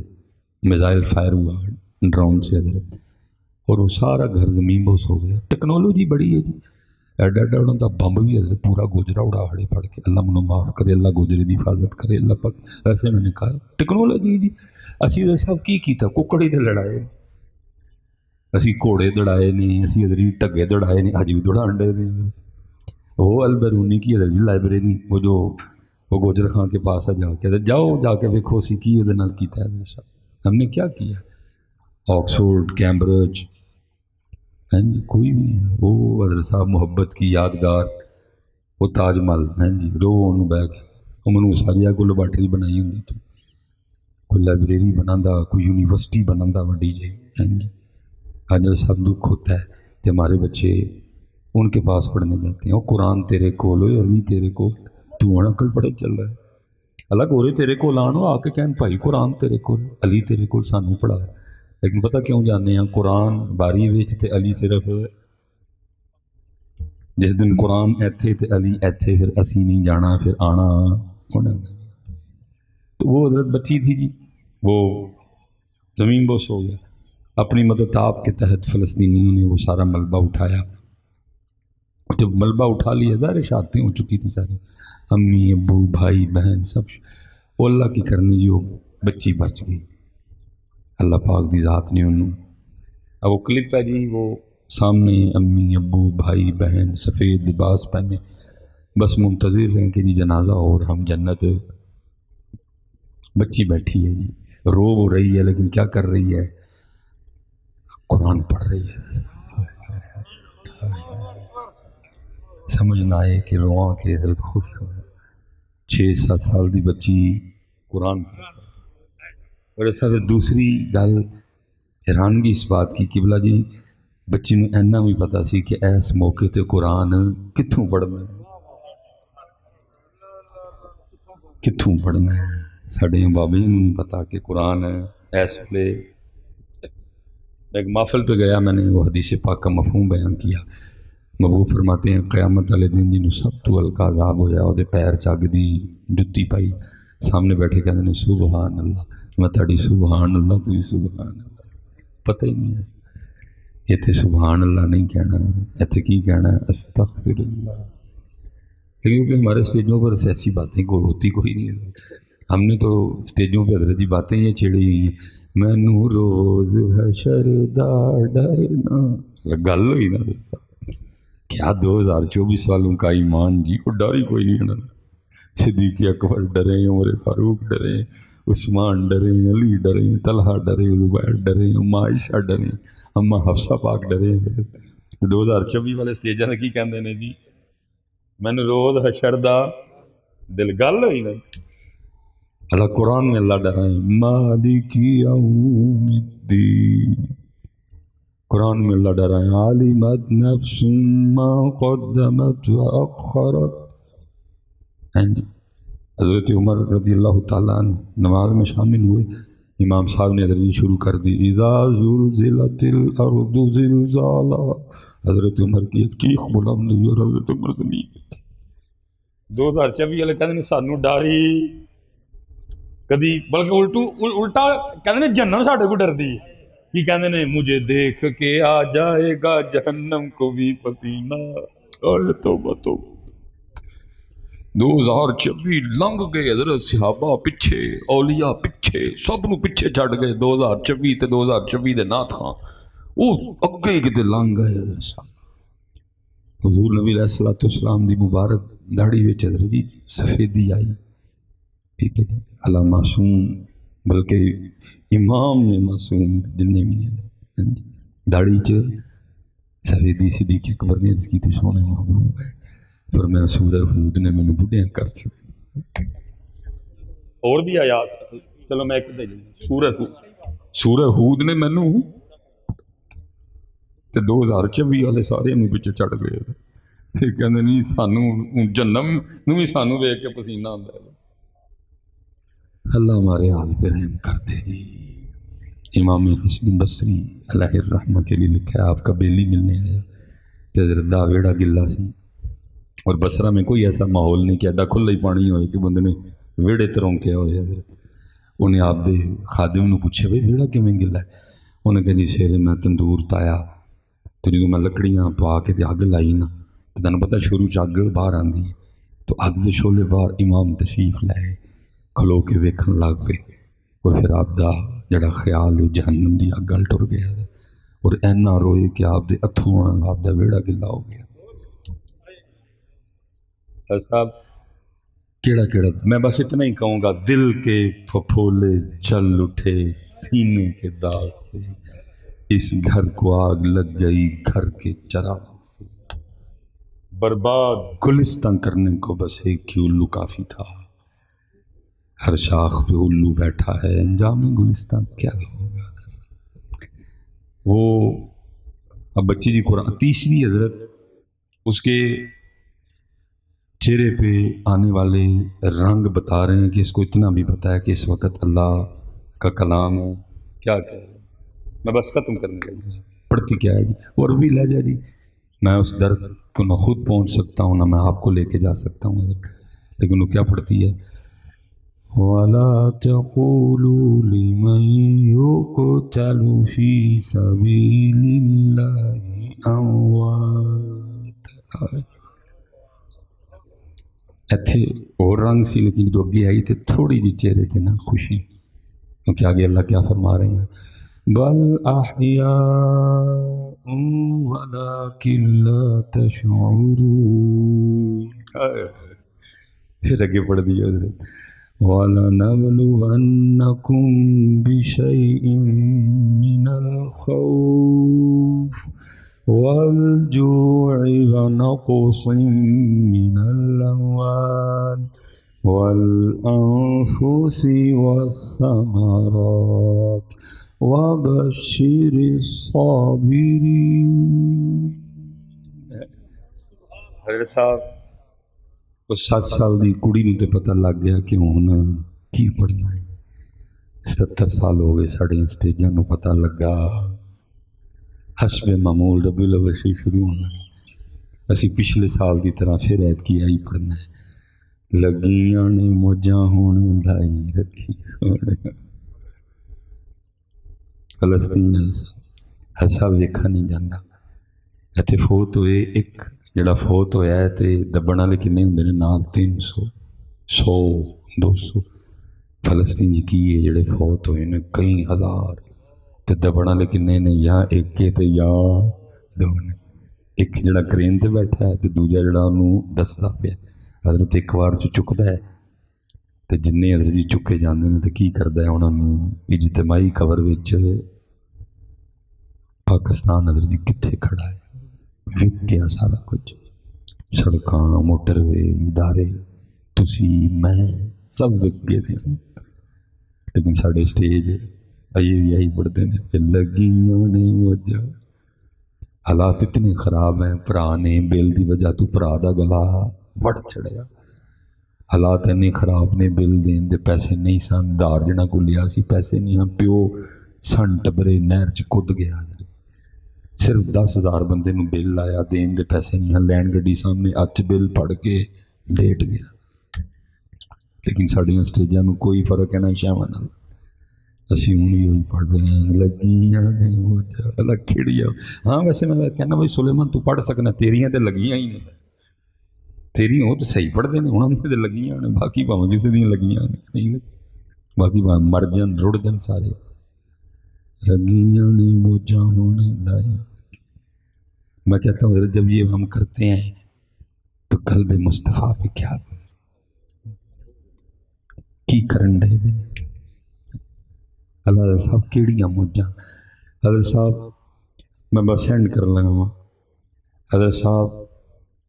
میزائل فائر ہوا ڈرون سے حضرت، اور وہ سارا گھر زمین بوس ہو گیا۔ ٹیکنالوجی بڑی ہے جی، ایڈا ایڈا انہوں کا بمب بھی حضرت پورا گوجرا اڑا ہڑے پڑ کے، اللہ منو معاف کرے، اللہ گوجرے کی حفاظت کرے، اللہ پاک۔ ویسے میں نے کہا ٹیکنالوجی جی، اسی صاحب کی کیتا ککڑی تے لڑائے، اسی گھوڑے دوڑائے نہیں، اسی حضرت ٹگے دوڑائے نہیں، حج بھی دوڑان ڈے دیں۔ وہ البرونی کی حضرت لائبریری، وہ جو وہ گوجر خان کے پاس ہے، جا کے جاؤ جا کے دیکھو اسی کی وہ نال کیتا ہے حضرت صاحب، ہم نے کیا کیا، آکسفورڈ کیمبرج ہیں جی، کوئی بھی نہیں ہے۔ وہ حضرت صاحب محبت کی یادگار، وہ تاج محل ہیں جی، رو انہوں بہ کے وہ منو ساریا کو لیبارٹری بنائی ہوں تو کوئی لائبریری بنا، کوئی یونیورسٹی بنا وڈی جی ہیں جی۔ حضرت صاحب دکھ ہوتا ہے کہ ہمارے بچے ان کے پاس پڑھنے جاتے ہیں، وہ قرآن تیرے کول ہوئے، علی تیرے کول، تو ہن عقل پڑھے چل رہا ہے، الگ ہو رہے تیرے کول آن آ کے کہن بھائی قرآن تیرے کول، علی تیرے کول، سانوں پڑھا، لیکن پتہ کیوں جانے ہیں قرآن باری وچ تے علی صرف، جس دن قرآن ایتھے تے علی ایتھے، پھر اسی نہیں جانا، پھر آنا ہونا۔ تو وہ حضرت بچی تھی جی، وہ زمین بوس ہو گیا، اپنی مدد آپ کے تحت فلسطینیوں نے وہ سارا ملبہ اٹھایا، جب ملبہ اٹھا لیا ظاہر شہادتیں ہو چکی تھی ساری، امی ابو بھائی بہن سب، وہ اللہ کی کرنی جی، وہ بچی بچ گئی، اللہ پاک دی ذات نے انہوں۔ اب وہ کلپ ہے جی، وہ سامنے امی ابو بھائی بہن سفید لباس پہنے، بس منتظر ہیں کہ جی جنازہ اور ہم جنت۔ بچی بیٹھی ہے جی، رو ہو رہی ہے لیکن کیا کر رہی ہے؟ قرآن پڑھ رہی ہے۔ سمجھ نہ آئے کہ رواں کے حضرت خوش ہو، 6-7 سال دی بچی قرآن، اور ایسا پھر دوسری گل حیرانگی اس بات کی قبلہ جی بچی نے اینا بھی پتا سی کہ ایس موقع تے قرآن کتھوں پڑھنا ہے، کتھوں پڑھنا ہے۔ ساڑھے بابے نے نہیں پتا کہ قرآن ایس لے۔ ایک محفل پہ گیا، میں نے وہ حدیث پاک کا مفہوم بیان کیا۔ محبوب فرماتے ہیں قیامت والے دن جنہوں سب تو ہلکا عذاب ہو جائے، وہ پیر چگ دی جتی پائی، سامنے بیٹھے کہتے ہیں سبحان اللہ، میں تھوڑی سبحان اللہ تو سبحان اللہ، پتہ ہی نہیں ہے اتنے سبحان اللہ نہیں کہنا، اتنے کی کہنا ہے استغفر اللہ۔ کیونکہ ہمارے اسٹیجوں پر ایسی باتیں کوئی ہوتی کوئی نہیں ہے، ہم نے تو اسٹیجوں پہ حضرت جی باتیں یہ چھیڑی ہوئی ہیں، مینو روز حشر دا ڈرنا، گل ہوئی نا کیا 2024 والوں کا ایمان جی، وہ ڈر ہی کوئی نہیں ہونا۔ صدیق اکبر ڈرے، عمر فاروق ڈرے، عثمان ڈرے، علی ڈرے، طلحہ ڈرے، زبیر ڈرے، اما عائشہ ڈرے، اما حفصہ پاک ڈرے۔ 2024 والے اسٹیجاں کی کہندے نے جی مینوں روز حشر دا دل، گل ہوئی نا۔ اللہ قرآن میں اللہ ڈرائے مالک یوم الدین، قرآن میں اللہ ڈرائے عالمت نفس ما قدمت وأخرت۔ حضرت عمر رضی اللہ تعالیٰ عنہ نماز میں شامل ہوئے، امام صاحب نے حضرت شروع کر دی اذا زلزلت الارض زلزالا، حضرت عمر کی ایک چیخ بلند ہوئی اور حضرت عمر زمین۔ 2024 والے کہتے ہیں سانو ڈاری کدی، بلکہ الٹا کہتے ہیں جہنم ساڈے کو ڈردی ہے۔ کی کہتے ہیں مجھے دیکھ کے آ جائے گا جہنم کو بھی پسینہ، اور توبہ توبہ۔ 2026 لنگ گئے، حضرت صحابہ پیچھے، اولیاء پیچھے، سب نو پیچھے چھڑ گئے۔ 2026 تے 2026 دے نہ تھا وہ اگے کتے لنگ گئے۔ حضرت صاحب حضور نبی علیہ الصلوۃ والسلام دی مبارک داڑھی وچ حضرت جی سفیدی آئی، ٹھیک ہے جی، اللہ معصوم، بلکہ امام نے معصوم جننے بھی نہیں داڑھی چ سفیدی صدیق اکبر نے عرض کی تھی سونے محبوب ہے، فرمایا سورہ ہود نے مینوں بڈھیاں کر چھوڑا۔ اور بھی آیات، چلو میں ایک دے سورہ ہود نے مینوں تے 2024 والے سارے میں پیچھے چڑھ گئے، پھر کہندے نہیں سانو جہنم نو بھی سانو ویکھ کے پسینہ آندا ہے۔ اللہ ہمارے حال پہ رحم کر دے جی۔ امام حسن بصری علیہ الرحمہ کے لیے لکھا ہے آپ کا بیلی ملنے آیا تے حضرت دا ویڑا گلا سی، اور بصرہ میں کوئی ایسا ماحول نہیں کہ ایڈا کھلا ہی پانی ہوئے کہ بندے نے ویڑے ترونکے ہوئے۔ حضرت انہیں آپ دے خادم نے پوچھے بھائی ویڑا کیویں گلا ہے؟ انہیں کہا جی سیرے میں تندور تایا تو جدوں میں لکڑیاں پا کے اگ لائی نا تو تنوں پتہ شروع چ اگ باہر آندی ہے، تو اگ دے شعلے باہر امام تشریف لائے، کھلو کے ویکھن لگ پے، اور پھر آپ دا جڑا خیال ہے جہنم دی اگ ال ٹر گیا، اور اینا روئے کہ آپ دے اتھروں نال آپ دا ویڑا گلا ہو گیا۔ صاحب کیڑا کیڑا، میں بس اتنا ہی کہوں گا، دل کے پھپھولے جل اٹھے سینے کے داغ سے، اس گھر کو آگ لگ گئی گھر کے چراغ سے، برباد گلستان کرنے کو بس ایک ہی الو کافی تھا، ہر شاخ پہ الو بیٹھا ہے انجام گلستان کیا ہوگا۔ وہ اب بچی جی قرآن تیسری حضرت اس کے چہرے پہ آنے والے رنگ بتا رہے ہیں کہ اس کو اتنا بھی پتا ہے کہ اس وقت اللہ کا کلام ہے، کیا کہہ رہے ہیں، میں بس ختم کرنے لگا، پڑھتی کیا ہے جی، اور بھی لے جا جی، میں اس درد کو نہ خود پہنچ سکتا ہوں نہ میں آپ کو لے کے جا سکتا ہوں، لیکن وہ کیا پڑھتی ہے، وَلَا تَقُولُوا لِمَن يُقْتَلُ فِي سَبِيلِ اللَّهِ أَمْوَاتٌ۔ ایتھے اور رنگ سی، لیکن جو اگے آئی تھے تھوڑی جی چہرے تھے نا خوشی، کیونکہ آگے اللہ کیا فرما رہے ہیں، بل احیاء ولکن لا تشعرون۔ پھر اگے پڑھ دیا حضرت وَلَنَبْلُوَنَّكُمْ بِشَيْءٍ مِّنَ الْخَوْفِ وَالْجُوعِ وَنَقْصٍ مِّنَ الْأَمْوَالِ والأنفس والثمرات وبشر الصابرين. حضرت صاحب اس 7 سال دی کڑی نوں تے پتہ لگ گیا کہ ہن کی پڑھنا ہے. 70 سال ہو گئے ساڑے سٹیجاں نوں پتہ لگا حسب معمول ربیع الاول شروع ہونا. اسی پچھلے سال دی طرح پھر عید کی آئی پڑھنا ہے. لگیاں نے موجاں ہون لائی رکھی سونے. فلسطین ایسا ویکھا نہیں جاتا. اتنے فوت ہوئے ایک جڑا فوت ہویا ہے تے دبن والے کنے ہوندے نے نال 300 100 200. فلسطین کی ہے جڑے فوت ہوئے نے کئی ہزار تے دبن والے کنے نے یا ایک تے یا دو نے. ایک جڑا کرین تے بیٹھا ہے تے دوجا جڑا انہوں دستا پیا. حضرت ایک بار چکتا ہے تے جننے حضرت جی چکے جاندے نے تے کی کردا ہے انہاں نوں اجتماعی قبر وچ پاکستان حضرت جی کتھے کھڑا ہے. وک گیا سارا کچھ. سڑکاں موٹر وے ادارے تسی میں سب وک گئے تھے. لیکن ساڑے سٹیج آئیے بھی آئی پڑھتے ہیں کہ لگیاں نے موجاں. حالات اتنے خراب ہیں. بھرا نے بل دی وجہ تو بھرا دا گلا وٹ چڑھیا. حالات اتنے خراب نے بل دین دے پیسے نہیں سن. دار جنا کو لیا سی پیسے نہیں ہاں. پیو سن ٹبرے نہر چ کد گیا. صرف 10,000 بندے نو بل آیا دین دے پیسے نہیں ہاں. لینڈ گڈی سامنے اچ بل پڑھ کے لیٹ گیا. لیکن ساڑیاں سٹیجاں نو کوئی فرق ہے نہ شاواں نال. اسی ہوں یہی پڑھ رہے ہیں لگیاں نے موجاں اللہ کھڑیا. ہاں ویسے میں کہنا بھائی سلیمان تو پڑھ سکنا تیریاں تے لگیاں ہی نہیں. تیری وہ تو صحیح پڑھتے ہیں انہوں نے تو لگیاں نے. باقی پاؤں کسی دیا لگیاں نہیں لگی. باقی پاؤں مر جان رڑ جان سارے. لگیاں نے موجاں ہونے لائی. میں کہتا ہوں جب یہ ہم کرتے ہیں تو قلب مصطفیٰ پہ کیا کی کرن دے دیں. اللہ صاحب کیڑیاں موجاں. حضرت صاحب میں بس اینڈ کر لگا ہوں. حضرت صاحب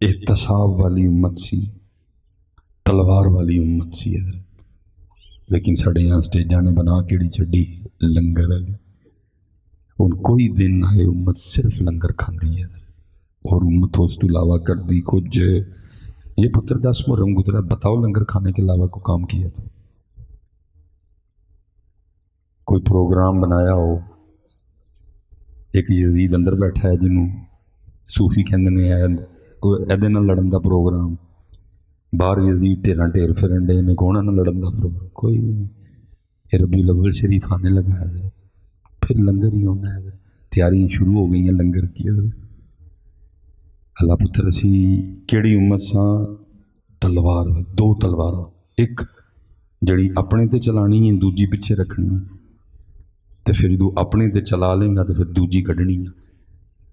احتساب والی امت سی, تلوار والی امت سی حضرت. لیکن ساڑے یہاں سٹیجاں نے بنا کیڑی چڈی لنگر ہے. ان کوئی دن آئے امت صرف لنگر کھاندی ہے اور امت اس تو علاوہ کر دی کچھ. یہ پتر 10 محرم گزرا بتاؤ لنگر کھانے کے علاوہ کو کام کیا تھا؟ کوئی پروگرام بنایا ہو. ایک یزید اندر بیٹھا ہے جنہوں صوفی کہندے نے کوئی ایدے نہ لڑن دا پروگرام. باہر یزید ٹیراں ٹیر پھرن ڈے نے کون نہ لڑن دا پروگرام کوئی بھی نہیں. ربیع الاول شریف آنے لگا ہے پھر لنگر ہی ہونا ہے. تیاریاں شروع ہو گئی ہیں لنگر کی. اللہ پتر اسی کیڑی امت ساں تلوار 2 تلواراں. ایک جڑی اپنے تے چلانی ہے دوجی پیچھے رکھنی ہے. تو پھر جو اپنے تے چلا لیں گا تو پھر دوجی کھڑنی ہے.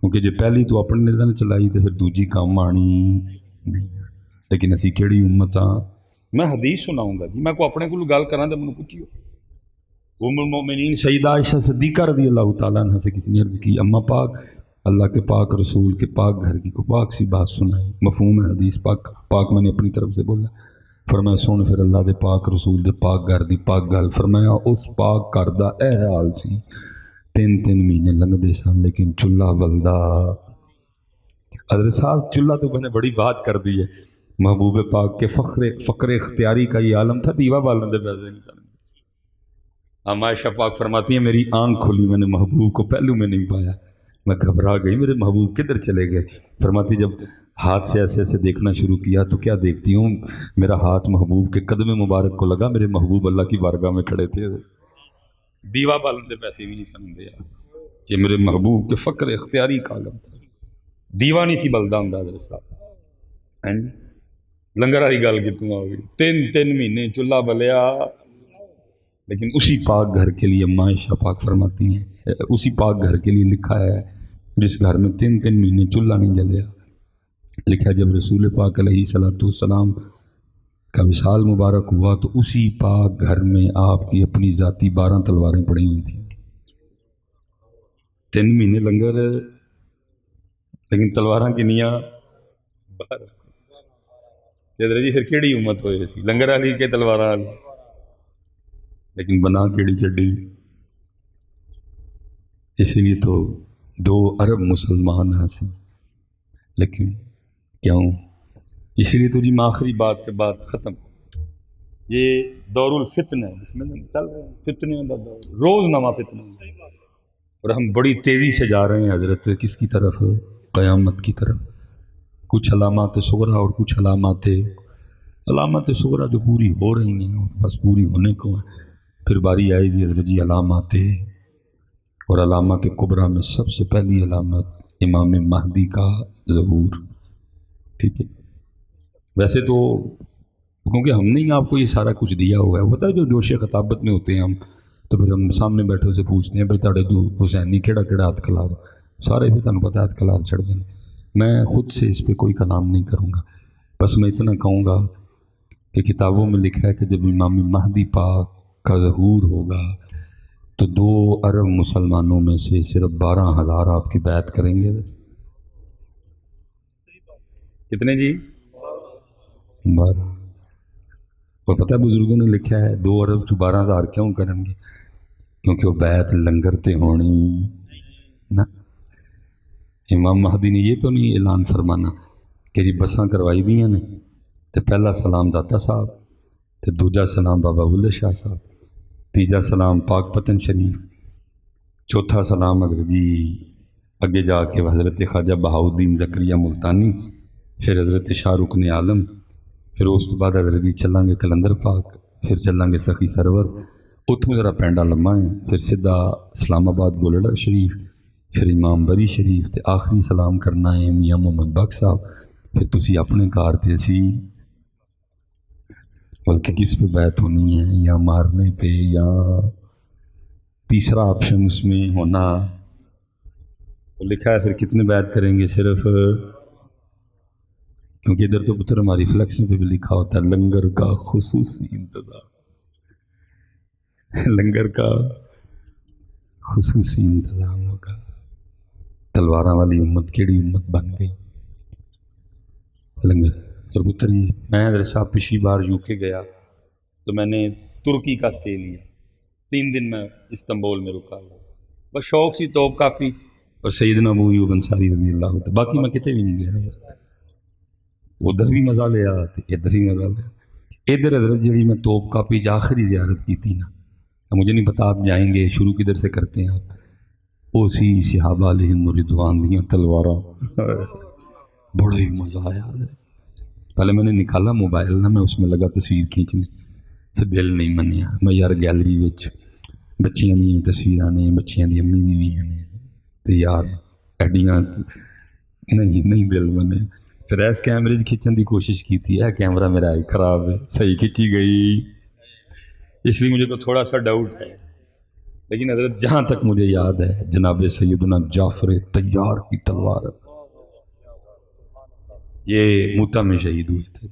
کیونکہ جب پہلی تو اپنے نے چلائی تو پھر دوجی کام آنی نہیں. لیکن اسی کیڑی امت ہاں. میں حدیث سناؤں گا جی. میں کو اپنے کو گل کراں تو مجھے پوچھیو. ام المومنین سیدہ عائشہ صدیقہ رضی اللہ تعالیٰ عنہ سے کسی نے عرض کی اما پاک اللہ کے پاک رسول کے پاک گھر کی کو پاک سی بات سنائی. مفہوم ہے حدیث پاک پاک میں نے اپنی طرف سے بولا. فرمایا سن پھر اللہ دے پاک رسول دے پاک گھر دی پاک گل. فرمایا اس پاک گھر دا اے حال سی 3 مہینے لنگدے سن لیکن چولہا بلدا. حضرت صاحب چولہا تو میں نے بڑی بات کر دی ہے. محبوب پاک کے فقر اختیاری کا یہ عالم تھا. دیوا بالن دے پیسے نہیں کرنے. عائشہ پاک فرماتی ہیں میری آنکھ کھلی میں نے محبوب کو پہلو میں نہیں پایا. میں گھبرا گئی میرے محبوب کدھر چلے گئے. فرماتی جب ہاتھ سے ایسے ایسے دیکھنا شروع کیا تو کیا دیکھتی ہوں میرا ہاتھ محبوب کے قدم مبارک کو لگا. میرے محبوب اللہ کی بارگاہ میں کھڑے تھے. دیوا بالن دے پیسے بھی نہیں سمجھتے. یہ میرے محبوب کے فقر اختیاری کا عالم تھا. دیوا نہیں سی بلدا ہوں حضرت صاحب. لنگر والی گل کتوں آ گئی. 3 مہینے چولہا بلیا. لیکن اسی پاک گھر کے لیے اما عائشہ پاک فرماتی ہیں اسی پاک گھر کے لیے لکھا ہے جس گھر میں 3 مہینے چولہا نہیں جلیا. لکھا جب رسول پاک علیہ الصلوۃ والسلام کا وصال مبارک ہوا تو اسی پاک گھر میں آپ کی اپنی ذاتی 12 تلواریں پڑی ہوئی تھیں. 3 مہینے لنگر لیکن تلواراں کنیاں 12. حضرت جی پھر کیڑی امت ہوئے سی لنگر والی کے تلوار والی، لیکن بنا کیڑی چڈی. اسی لیے تو 2 ارب مسلمان ہیں سی، لیکن کیوں؟ اسی لیے تو جی میں آخری بات کے بعد ختم. یہ دور الفتن ہے جس میں چل رہے ہیں فتنے کا دور، روز نواں فتنہ ہے، اور ہم بڑی تیزی سے جا رہے ہیں حضرت کس کی طرف؟ قیامت کی طرف. کچھ علامات صغرا اور کچھ علامات صغرا جو پوری ہو رہی ہیں، بس پوری ہونے کو ہیں. پھر باری آئے گی حضرت جی علامات، اور علامات کبریٰ میں سب سے پہلی علامت امام مہدی کا ظہور. ٹھیک ہے، ویسے تو کیونکہ ہم نے ہی آپ کو یہ سارا کچھ دیا ہوا ہے، پتہ ہے جو جوش خطابت میں ہوتے ہیں ہم، تو پھر ہم سامنے بیٹھے سے پوچھتے ہیں بھائی تاڑے جو حسینی کیڑا ہاتھ کھلار سارے پھر تمہیں پتہ ہے ہاتھ کھلار چھڑ دیں. میں خود سے اس پہ کوئی کلام نہیں کروں گا، بس میں اتنا کہوں گا کہ کتابوں میں لکھا ہے کہ جب امام مہدی پاک کا ظہور ہوگا تو 2 ارب مسلمانوں میں سے صرف 12,000 آپ کی بیعت کریں گے. کتنے جی؟ 12. اور پتہ بزرگوں نے لکھا ہے 2 ارب 12,000 کیوں کریں گے؟ کیونکہ وہ بیعت لنگر تے ہونی نا. امام مہدی نے یہ تو نہیں اعلان فرمانا کہ جی بساں کروائی دیاں نے تو پہلا سلام داتا صاحب، تو دوجا سلام بابا بلے شاہ صاحب، تیجا سلام پاک پتن شریف، چوتھا سلام حضرت جی اگے جا کے حضرت خواجہ بہاؤالدین زکریا ملتانی، پھر حضرت شاہ رکن عالم، پھر اس کے بعد حضرت جی چلیں گے کلندر پاک، پھر چلیں گے سخی سرور، اتوں ذرا پینڈا لمحہ ہے، پھر سیدھا اسلام آباد گولڑا شریف، پھر امام بری شریف، تے آخری سلام کرنا ہے میاں محمد بخش صاحب. پھر تسی اپنے کار تے سی بلکہ کس پہ بیعت ہونی ہے، یا مارنے پہ، یا تیسرا آپشن اس میں ہونا لکھا ہے. پھر کتنے بیعت کریں گے؟ صرف، کیونکہ ادھر تو پتر ہماری فلیکسوں پہ بھی لکھا ہوتا ہے لنگر کا خصوصی انتظام، لنگر کا خصوصی انتظام ہوگا. تلواراں والی امت کیڑی امت بن گئی لنگر. اور پتر جی میں حضرت صاحب پچھلی بار یو کے گیا تو میں نے ترکی کا سٹے لیا، 3 دن میں استنبول میں رکا ہوا، بس شوق سی توپ کافی اور سیدنا ابو ایوب انصاری رضی اللہ عنہ. باقی میں کتے بھی نہیں گیا، ادھر بھی مزہ لیا تو ادھر ہی مزہ لیا. ادھر حضرت جڑی میں توپ کافی آخری زیارت کی تھی نا، مجھے نہیں پتا آپ جائیں گے شروع کدھر سے کرتے ہیں آپ، اسی صحابہ علیہم رضوان دیاں تلواراں، بڑا ہی مزہ آیا. پہلے میں نے نکالا موبائل نا، میں اس میں لگا تصویر کھینچنے، پھر دل نہیں منیا. میں یار گیلری وچ بچیاں دی تصویراں نے، بچیاں دی امی دی بھی ہیں، تو یار ایڈیاں نہیں دل منے. پھر ایس کیمرے کھینچن دی کوشش کی تھی، ہے کیمرہ میرا خراب ہے، صحیح کھینچی گئی، اس لیے مجھے تو تھوڑا سا ڈاؤٹ ہے. لیکن حضرت جہاں تک مجھے یاد ہے جناب سیدنا جعفر طیار کی تلوار یہ موتا میں شہید ہوئے تھے.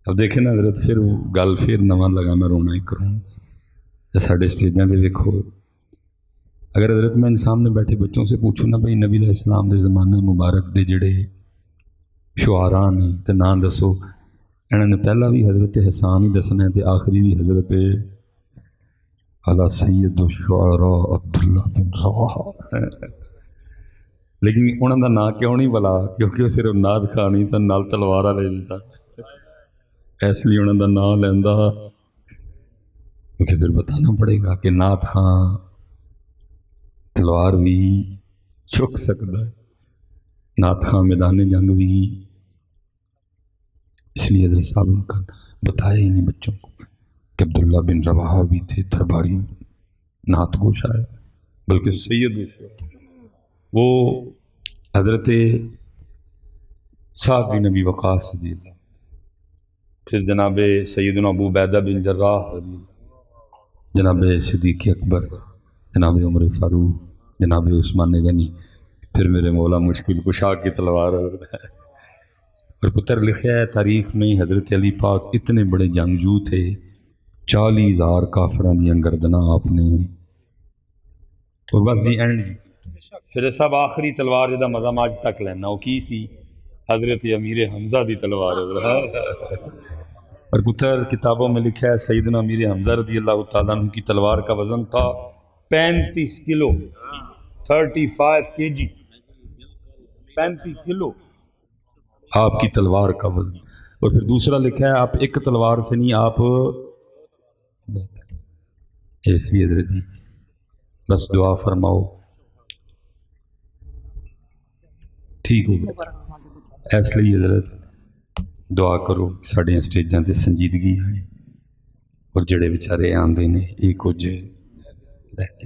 اب دیکھیں نا حضرت پھر گل پھر نواں لگا میں رونا ہی کروں. ساڈے اسٹیجاں دے ویکھو، اگر حضرت میں ان سامنے بیٹھے بچوں سے پوچھوں نا بھائی نبی علیہ السلام دے زمانے مبارک دے جڑے شعراء نے تے نام دسو، انہوں نے پہلا بھی حضرت حسان ہی دسنا ہے تے آخری بھی حضرت علی سید الشعراء عبداللہ بن رواحہ. لیکن انہوں کا نام کیوں نہیں بلا؟ کیونکہ وہ صرف نعت خان ہی تھا، نال تلوار لے لیتا، اس لیے انہوں کا نام لینا، کیونکہ پھر بتانا پڑے گا کہ نعت خان تلوار بھی چک سکتا ہے، نعت خان میدان جنگ بھی. اس لیے حضرت صاحب ان کا بتایا ہی نہیں بچوں کو کہ عبداللہ بن رواحہ بھی تھے درباری نعت گو شاعر، بلکہ سید وہ حضرت سعد بن ابی وقاص رضی اللہ، پھر جناب سیدنا ابو عبیدہ بن جراح رضی اللہ، جناب صدیق اکبر، جناب عمر فاروق، جناب عثمان غنی، پھر میرے مولا مشکل کشا کی تلوار حضرت ہے. اور پتر لکھا ہے تاریخ میں حضرت علی پاک اتنے بڑے جنگجو تھے، 40,000 کافران دیاں گردناں آپ نے. اور بس جی اینڈ پھر سب آخری تلوار جدا مزہ آج تک لینا وہ کی سی حضرت امیر حمزہ دی تلوار ہے اور پتر کتابوں میں لکھا ہے سیدنا امیر حمزہ رضی اللہ تعالیٰ عنہ کی تلوار کا وزن تھا 35 کلو 35 kg 35 کلو آپ کی تلوار کا وزن. اور پھر دوسرا لکھا ہے آپ ایک تلوار سے نہیں آپ ایسی حضرت جی بس دعا فرماؤ ٹھیک ہو گیا. اس لیے حضرت دعا کرو ساڑھے سٹیجاں تے سنجیدگی ہے اور جڑے بیچارے آندے نے یہ کچھ لے کے